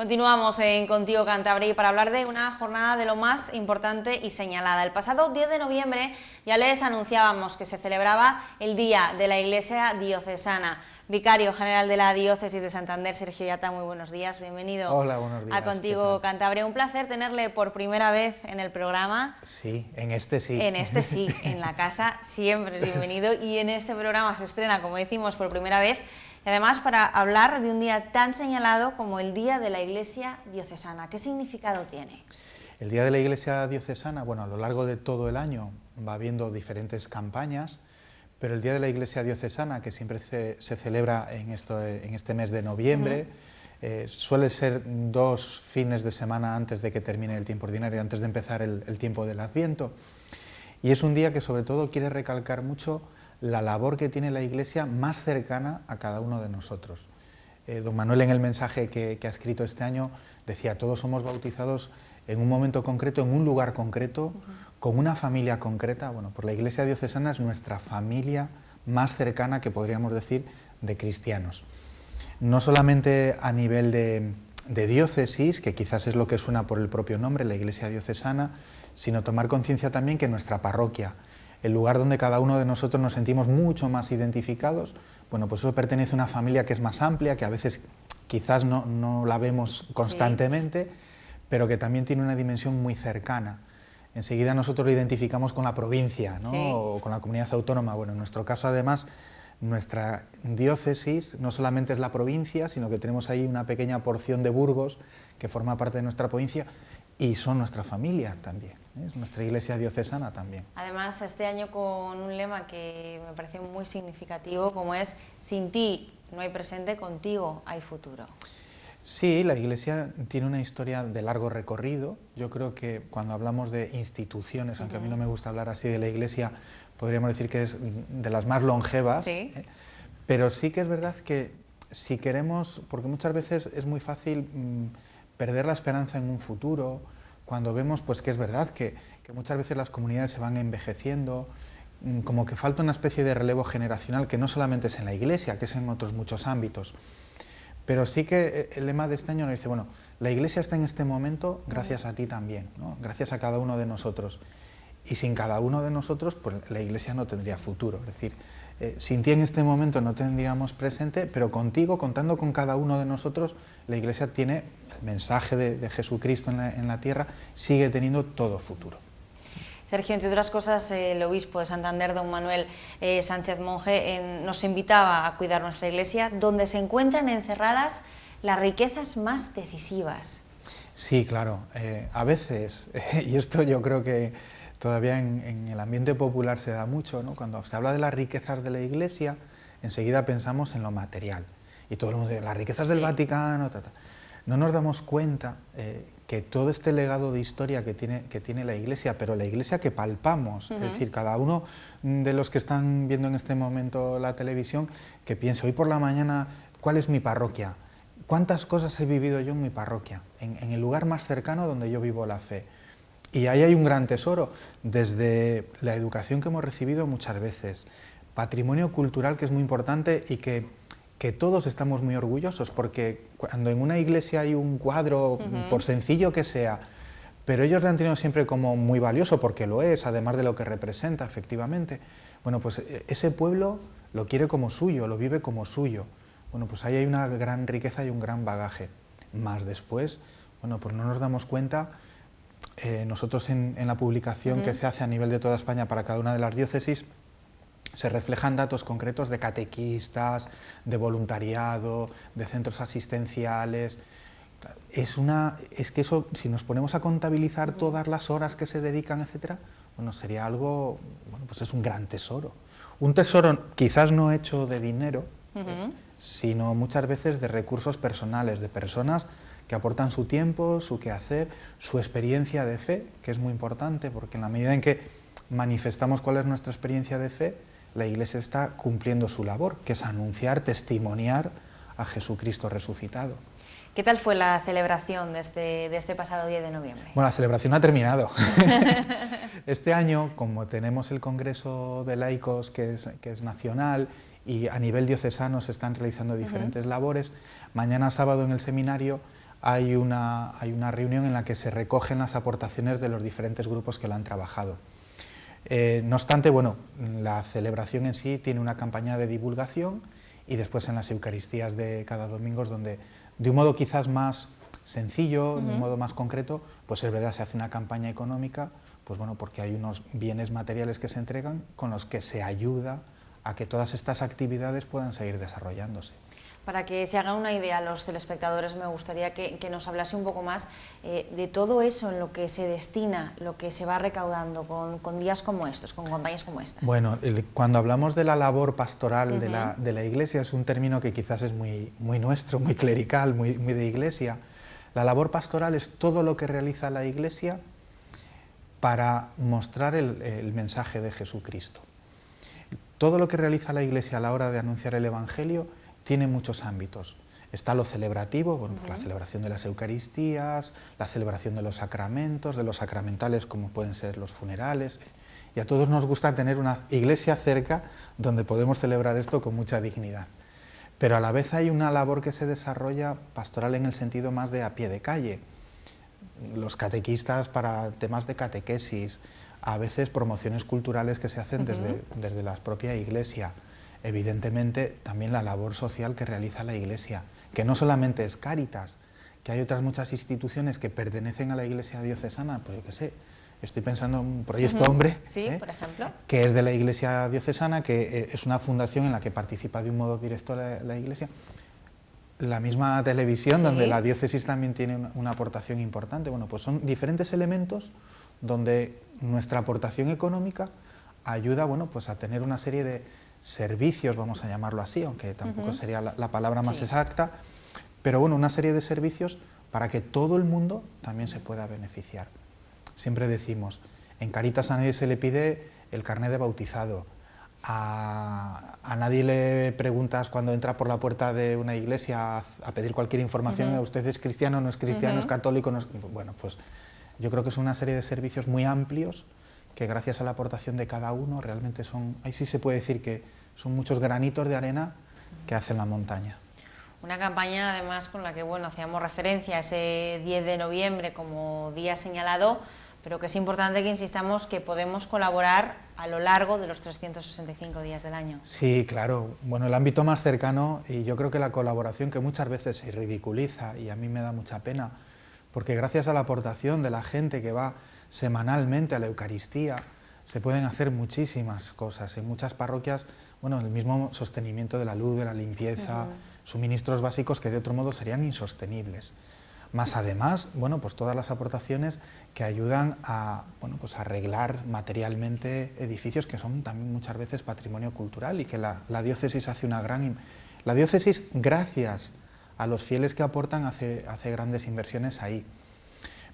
Continuamos en Contigo Cantabria para hablar de una jornada de lo más importante y señalada. El pasado 10 de noviembre ya les anunciábamos que se celebraba el Día de la Iglesia Diocesana. Vicario General de la Diócesis de Santander, Sergio Yata, muy buenos días, bienvenido. Hola, buenos días. A Contigo Cantabria. Un placer tenerle por primera vez en el programa. Sí, en este sí. En este sí, en la casa siempre es bienvenido y en este programa se estrena, como decimos, por primera vez. Y además para hablar de un día tan señalado como el Día de la Iglesia Diocesana. ¿Qué significado tiene? El Día de la Iglesia Diocesana, bueno, a lo largo de todo el año va habiendo diferentes campañas, pero el Día de la Iglesia Diocesana, que siempre se celebra en este mes de noviembre, suele ser 2 fines de semana antes de que termine el tiempo ordinario, antes de empezar el tiempo del Adviento. Y es un día que sobre todo quiere recalcar mucho la labor que tiene la Iglesia más cercana a cada uno de nosotros. Don Manuel, en el mensaje que ha escrito este año, decía: todos somos bautizados en un momento concreto, en un lugar concreto, con una familia concreta. Bueno, pues la Iglesia Diocesana es nuestra familia más cercana, que podríamos decir, de cristianos. No solamente a nivel de diócesis, que quizás es lo que suena por el propio nombre, la Iglesia Diocesana, sino tomar conciencia también que nuestra parroquia, el lugar donde cada uno de nosotros nos sentimos mucho más identificados, bueno, pues eso pertenece a una familia que es más amplia, que a veces quizás no la vemos constantemente, sí, pero que también tiene una dimensión muy cercana. Enseguida nosotros lo identificamos con la provincia, ¿no? Sí. O con la comunidad autónoma. Bueno, en nuestro caso, además, nuestra diócesis no solamente es la provincia, sino que tenemos ahí una pequeña porción de Burgos que forma parte de nuestra provincia y son nuestra familia también, es nuestra Iglesia Diocesana también. Además, este año con un lema que me parece muy significativo, como es: sin ti no hay presente, contigo hay futuro. Sí, la Iglesia tiene una historia de largo recorrido. Yo creo que cuando hablamos de instituciones, aunque a mí no me gusta hablar así de la Iglesia, podríamos decir que es de las más longevas, sí. Pero sí que es verdad que si queremos, porque muchas veces es muy fácil perder la esperanza en un futuro, cuando vemos pues que es verdad que muchas veces las comunidades se van envejeciendo, como que falta una especie de relevo generacional, que no solamente es en la Iglesia, que es en otros muchos ámbitos. Pero sí que el lema de este año nos dice: bueno, la Iglesia está en este momento gracias a ti también, ¿no? Gracias a cada uno de nosotros. Y sin cada uno de nosotros, pues la Iglesia no tendría futuro. Es decir, sin ti en este momento no tendríamos presente, pero contigo, contando con cada uno de nosotros, la Iglesia tiene el mensaje de Jesucristo en la tierra, sigue teniendo todo futuro. Sergio, entre otras cosas, el obispo de Santander, don Manuel Sánchez Monje, nos invitaba a cuidar nuestra Iglesia, donde se encuentran encerradas las riquezas más decisivas. Sí, claro. A veces, y esto yo creo que todavía en el ambiente popular se da mucho, ¿no? Cuando se habla de las riquezas de la Iglesia, enseguida pensamos en lo material. Y todo el mundo dice: las riquezas del Vaticano, No nos damos cuenta que todo este legado de historia que tiene la Iglesia, pero la Iglesia que palpamos, es decir, cada uno de los que están viendo en este momento la televisión, que piense: hoy por la mañana, ¿cuál es mi parroquia? ¿Cuántas cosas he vivido yo en mi parroquia? En el lugar más cercano donde yo vivo la fe. Y ahí hay un gran tesoro, desde la educación que hemos recibido muchas veces, patrimonio cultural que es muy importante y que todos estamos muy orgullosos, porque cuando en una iglesia hay un cuadro, por sencillo que sea, pero ellos lo han tenido siempre como muy valioso, porque lo es, además de lo que representa efectivamente, bueno, pues ese pueblo lo quiere como suyo, lo vive como suyo. Bueno, pues ahí hay una gran riqueza y un gran bagaje. Más después, bueno, pues no nos damos cuenta. Nosotros en la publicación que se hace a nivel de toda España para cada una de las diócesis, se reflejan datos concretos de catequistas, de voluntariado, de centros asistenciales. Es que eso, si nos ponemos a contabilizar todas las horas que se dedican, etcétera, bueno, sería algo, bueno, pues es un gran tesoro. Un tesoro quizás no hecho de dinero, sino muchas veces de recursos personales, de personas que aportan su tiempo, su quehacer, su experiencia de fe, que es muy importante, porque en la medida en que manifestamos cuál es nuestra experiencia de fe, la Iglesia está cumpliendo su labor, que es anunciar, testimoniar a Jesucristo resucitado. ¿Qué tal fue la celebración de este pasado 10 de noviembre? Bueno, la celebración ha terminado. Este año, como tenemos el Congreso de Laicos, que es nacional, y a nivel diocesano se están realizando diferentes labores, mañana sábado en el seminario hay una reunión en la que se recogen las aportaciones de los diferentes grupos que lo han trabajado. No obstante, bueno, la celebración en sí tiene una campaña de divulgación y después en las Eucaristías de cada domingo es donde, de un modo quizás más sencillo, de un modo más concreto, pues es verdad, se hace una campaña económica, pues bueno, porque hay unos bienes materiales que se entregan con los que se ayuda a que todas estas actividades puedan seguir desarrollándose. Para que se hagan una idea los telespectadores, me gustaría que nos hablase un poco más de todo eso en lo que se destina, lo que se va recaudando con días como estos, con campañas como estas. Bueno, cuando hablamos de la labor pastoral de la Iglesia, es un término que quizás es muy nuestro, muy clerical, muy de Iglesia. La labor pastoral es todo lo que realiza la Iglesia para mostrar el mensaje de Jesucristo. Todo lo que realiza la Iglesia a la hora de anunciar el Evangelio tiene muchos ámbitos. Está lo celebrativo, bueno, pues la celebración de las Eucaristías, la celebración de los sacramentos, de los sacramentales como pueden ser los funerales. Y a todos nos gusta tener una iglesia cerca donde podemos celebrar esto con mucha dignidad. Pero a la vez hay una labor que se desarrolla pastoral en el sentido más de a pie de calle. Los catequistas para temas de catequesis, a veces promociones culturales que se hacen desde la propia Iglesia. Evidentemente también la labor social que realiza la Iglesia, que no solamente es Cáritas, que hay otras muchas instituciones que pertenecen a la Iglesia diocesana, pues yo qué sé, estoy pensando en un proyecto Hombre, sí, por ejemplo, que es de la Iglesia diocesana, que es una fundación en la que participa de un modo directo la Iglesia. La misma televisión, donde la diócesis también tiene una aportación importante. Bueno, pues son diferentes elementos donde nuestra aportación económica ayuda, bueno, pues a tener una serie de servicios, vamos a llamarlo así, aunque tampoco sería la palabra más exacta, pero bueno, una serie de servicios para que todo el mundo también se pueda beneficiar. Siempre decimos, en Cáritas a nadie se le pide el carnet de bautizado, a nadie le preguntas cuando entra por la puerta de una iglesia a pedir cualquier información, ¿usted es cristiano, no es cristiano, es católico? No es... Bueno, pues yo creo que es una serie de servicios muy amplios que gracias a la aportación de cada uno realmente son, ahí sí se puede decir que son muchos granitos de arena que hacen la montaña. Una campaña además con la que, bueno, hacíamos referencia a ese 10 de noviembre como día señalado, pero que es importante que insistamos que podemos colaborar a lo largo de los 365 días del año. Sí, claro. Bueno, el ámbito más cercano, y yo creo que la colaboración que muchas veces se ridiculiza, y a mí me da mucha pena, porque gracias a la aportación de la gente que va semanalmente a la Eucaristía, se pueden hacer muchísimas cosas. En muchas parroquias, bueno, el mismo sostenimiento de la luz, de la limpieza, suministros básicos que de otro modo serían insostenibles. Más además, bueno, pues todas las aportaciones que ayudan a, bueno, pues a arreglar materialmente edificios que son también muchas veces patrimonio cultural y que la diócesis hace una gran... La diócesis, gracias a los fieles que aportan, hace grandes inversiones ahí.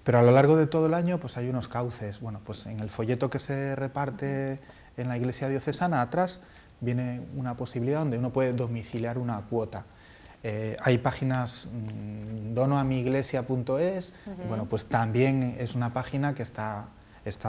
Pero a lo largo de todo el año pues hay unos cauces. Bueno, pues en el folleto que se reparte en la iglesia diocesana, atrás viene una posibilidad donde uno puede domiciliar una cuota. Hay páginas donoamiglesia.es, bueno, pues también es una página que está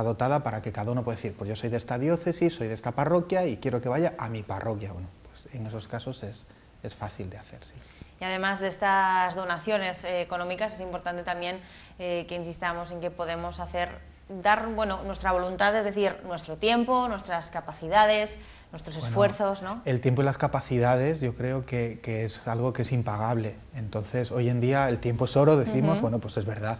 dotada para que cada uno pueda decir, pues yo soy de esta diócesis, soy de esta parroquia y quiero que vaya a mi parroquia. Bueno, pues en esos casos es fácil de hacer, sí. Y además de estas donaciones económicas es importante también que insistamos en que podemos dar nuestra voluntad, es decir, nuestro tiempo, nuestras capacidades, nuestros esfuerzos, ¿no? El tiempo y las capacidades yo creo que es algo que es impagable. Entonces, hoy en día el tiempo es oro, decimos, bueno, pues es verdad.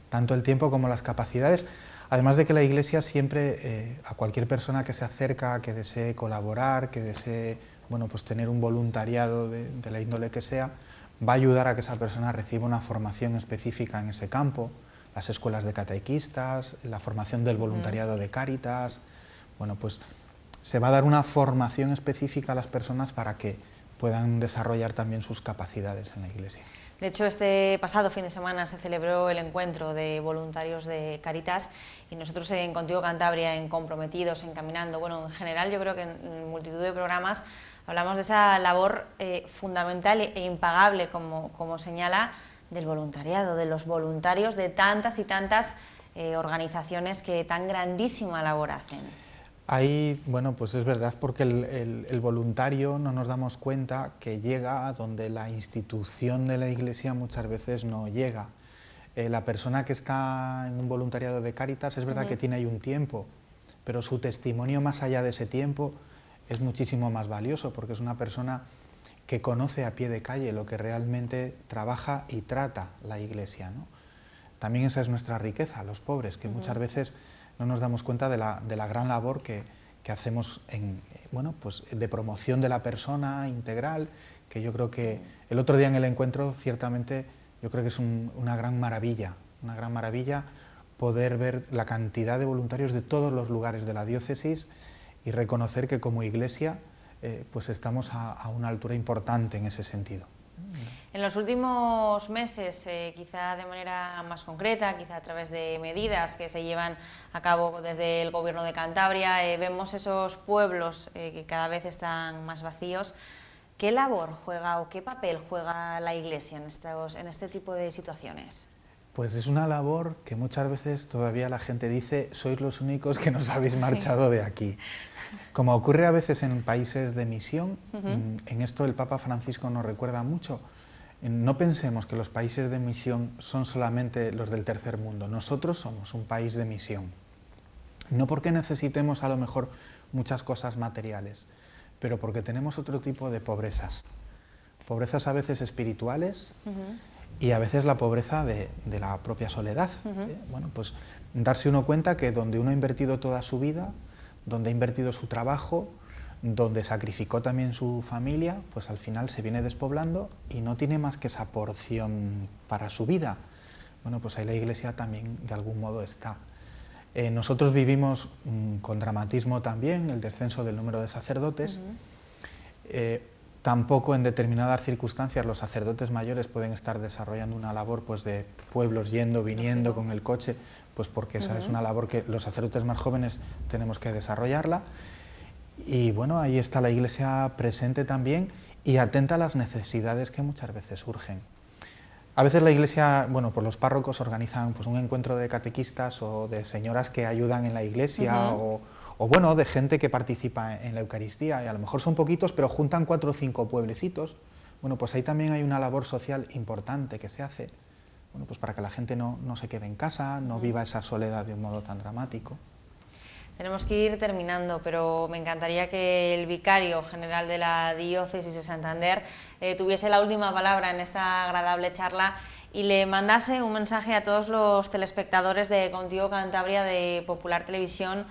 Tanto el tiempo como las capacidades. Además de que la Iglesia siempre, a cualquier persona que se acerca, que desee colaborar, que desee, bueno, pues tener un voluntariado de la índole que sea, va a ayudar a que esa persona reciba una formación específica en ese campo, las escuelas de catequistas, la formación del voluntariado de Cáritas. Bueno, pues se va a dar una formación específica a las personas para que puedan desarrollar también sus capacidades en la Iglesia. De hecho, este pasado fin de semana se celebró el encuentro de voluntarios de Cáritas y nosotros en Contigo Cantabria, en Comprometidos, en Caminando, bueno, en general yo creo que en multitud de programas hablamos de esa labor fundamental e impagable, como señala, del voluntariado, de los voluntarios de tantas y tantas organizaciones que tan grandísima labor hacen. Ahí, bueno, pues es verdad, porque el voluntario no nos damos cuenta que llega a donde la institución de la Iglesia muchas veces no llega. La persona que está en un voluntariado de Cáritas es verdad que tiene ahí un tiempo, pero su testimonio más allá de ese tiempo es muchísimo más valioso, porque es una persona que conoce a pie de calle lo que realmente trabaja y trata la Iglesia, ¿no? También esa es nuestra riqueza, los pobres, que muchas veces no nos damos cuenta de la gran labor que hacemos bueno, pues de promoción de la persona integral, que yo creo que el otro día en el encuentro, ciertamente, yo creo que es una gran maravilla poder ver la cantidad de voluntarios de todos los lugares de la diócesis y reconocer que como Iglesia pues estamos a una altura importante en ese sentido. En los últimos meses, quizá de manera más concreta, quizá a través de medidas que se llevan a cabo desde el Gobierno de Cantabria, vemos esos pueblos que cada vez están más vacíos. ¿Qué labor juega o qué papel juega la Iglesia en este tipo de situaciones? Pues es una labor que muchas veces todavía la gente dice: sois los únicos que nos habéis marchado de aquí. Como ocurre a veces en países de misión, en esto el Papa Francisco nos recuerda mucho. No pensemos que los países de misión son solamente los del tercer mundo. Nosotros somos un país de misión. No porque necesitemos a lo mejor muchas cosas materiales, pero porque tenemos otro tipo de pobrezas. Pobrezas a veces espirituales, y a veces la pobreza de la propia soledad. Bueno, pues darse uno cuenta que donde uno ha invertido toda su vida, donde ha invertido su trabajo, donde sacrificó también su familia, pues al final se viene despoblando y no tiene más que esa porción para su vida. Bueno, pues ahí la Iglesia también de algún modo está. Nosotros vivimos con dramatismo también el descenso del número de sacerdotes. Tampoco en determinadas circunstancias los sacerdotes mayores pueden estar desarrollando una labor pues de pueblos yendo, viniendo con el coche, pues porque esa es una labor que los sacerdotes más jóvenes tenemos que desarrollarla. Y bueno, ahí está la Iglesia presente también y atenta a las necesidades que muchas veces surgen. A veces la Iglesia, bueno, pues los párrocos organizan pues un encuentro de catequistas o de señoras que ayudan en la Iglesia o bueno, de gente que participa en la Eucaristía, y a lo mejor son poquitos, pero juntan 4 o 5 pueblecitos. Bueno, pues ahí también hay una labor social importante que se hace, bueno, pues para que la gente no se quede en casa, no viva esa soledad de un modo tan dramático. Tenemos que ir terminando, pero me encantaría que el vicario general de la Diócesis de Santander tuviese la última palabra en esta agradable charla y le mandase un mensaje a todos los telespectadores de Contigo Cantabria, de Popular Televisión,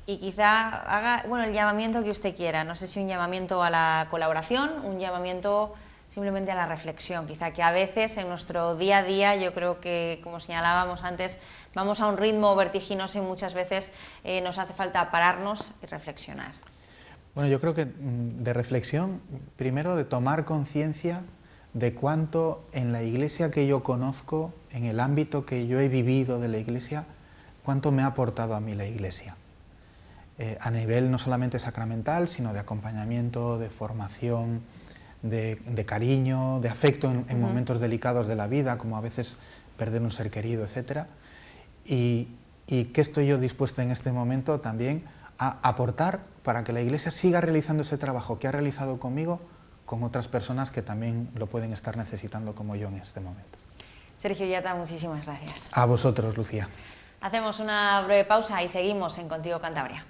y quizá haga el llamamiento que usted quiera. No sé si un llamamiento a la colaboración, un llamamiento simplemente a la reflexión, quizá que a veces en nuestro día a día, yo creo que, como señalábamos antes, vamos a un ritmo vertiginoso y muchas veces nos hace falta pararnos y reflexionar. Bueno, yo creo que de reflexión, primero de tomar conciencia de cuánto en la Iglesia que yo conozco, en el ámbito que yo he vivido de la Iglesia, cuánto me ha aportado a mí la Iglesia. A nivel no solamente sacramental, sino de acompañamiento, de formación, de cariño, de afecto en momentos delicados de la vida, como a veces perder un ser querido, etc. Y qué estoy yo dispuesto en este momento también a aportar para que la Iglesia siga realizando ese trabajo que ha realizado conmigo, con otras personas que también lo pueden estar necesitando como yo en este momento. Sergio Illata, muchísimas gracias. A vosotros, Lucía. Hacemos una breve pausa y seguimos en Contigo Cantabria.